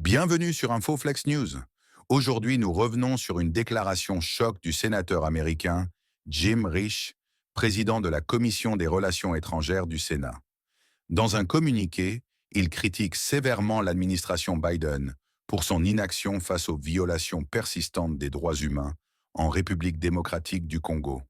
Bienvenue sur InfoFlex News. Aujourd'hui, nous revenons sur une déclaration choc du sénateur américain Jim Risch, président de la Commission des Relations étrangères du Sénat. Dans un communiqué, il critique sévèrement l'administration Biden pour son inaction face aux violations persistantes des droits humains en République démocratique du Congo.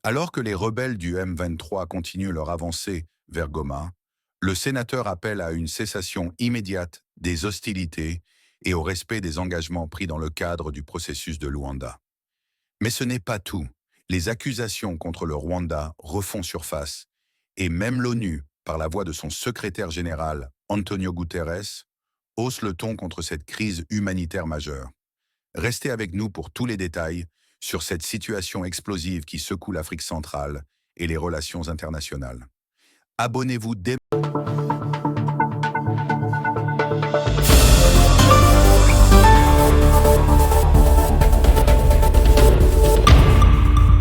Alors que les rebelles du M23 continuent leur avancée vers Goma, le sénateur appelle à une cessation immédiate des hostilités et au respect des engagements pris dans le cadre du processus de Luanda. Mais ce n'est pas tout. Les accusations contre le Rwanda refont surface, et même l'ONU, par la voix de son secrétaire général, Antonio Guterres, hausse le ton contre cette crise humanitaire majeure. Restez avec nous pour tous les détails sur cette situation explosive qui secoue l'Afrique centrale et les relations internationales. Abonnez-vous dès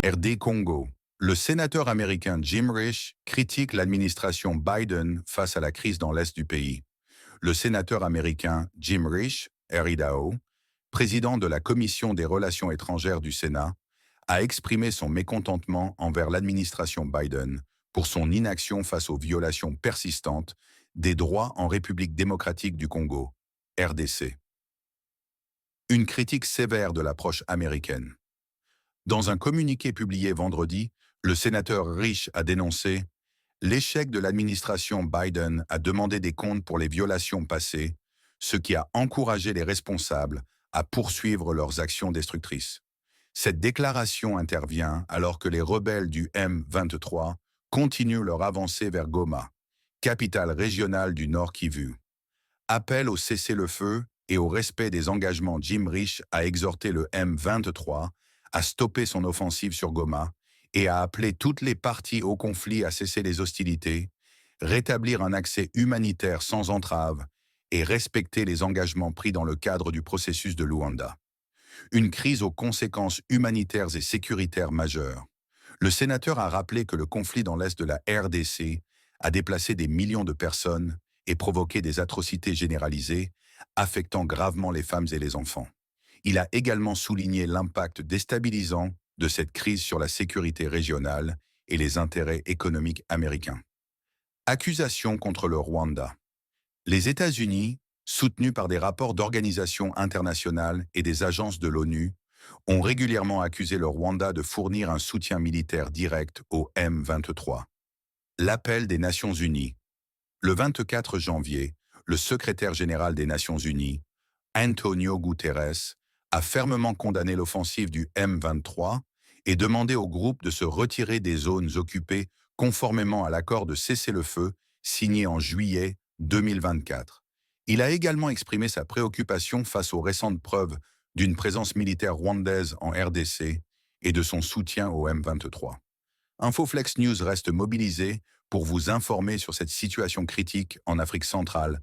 RD Congo. Le sénateur américain Jim Risch critique l'administration Biden face à la crise dans l'est du pays. Le sénateur américain Jim Risch, RIDAO, président de la Commission des Relations étrangères du Sénat, a exprimé son mécontentement envers l'administration Biden pour son inaction face aux violations persistantes des droits en République démocratique du Congo, RDC. Une critique sévère de l'approche américaine. Dans un communiqué publié vendredi, le sénateur Risch a dénoncé l'échec de l'administration Biden à demander des comptes pour les violations passées, ce qui a encouragé les responsables à poursuivre leurs actions destructrices. Cette déclaration intervient alors que les rebelles du M23 continuent leur avancée vers Goma, capitale régionale du Nord Kivu. Appel au cessez-le-feu et au respect des engagements. Jim Risch a exhorté le M23 à stopper son offensive sur Goma et a appelé toutes les parties au conflit à cesser les hostilités, rétablir un accès humanitaire sans entrave et respecter les engagements pris dans le cadre du processus de Luanda. Une crise aux conséquences humanitaires et sécuritaires majeures. Le sénateur a rappelé que le conflit dans l'est de la RDC a déplacé des millions de personnes et provoqué des atrocités généralisées, affectant gravement les femmes et les enfants. Il a également souligné l'impact déstabilisant de cette crise sur la sécurité régionale et les intérêts économiques américains. Accusations contre le Rwanda. Les États-Unis, soutenus par des rapports d'organisations internationales et des agences de l'ONU, ont régulièrement accusé le Rwanda de fournir un soutien militaire direct au M23. L'appel des Nations Unies. Le 24 janvier, le secrétaire général des Nations Unies, Antonio Guterres, a fermement condamné l'offensive du M23 et demandé au groupe de se retirer des zones occupées conformément à l'accord de cessez-le-feu signé en juillet 2024. Il a également exprimé sa préoccupation face aux récentes preuves d'une présence militaire rwandaise en RDC et de son soutien au M23. InfoFlex News reste mobilisé pour vous informer sur cette situation critique en Afrique centrale.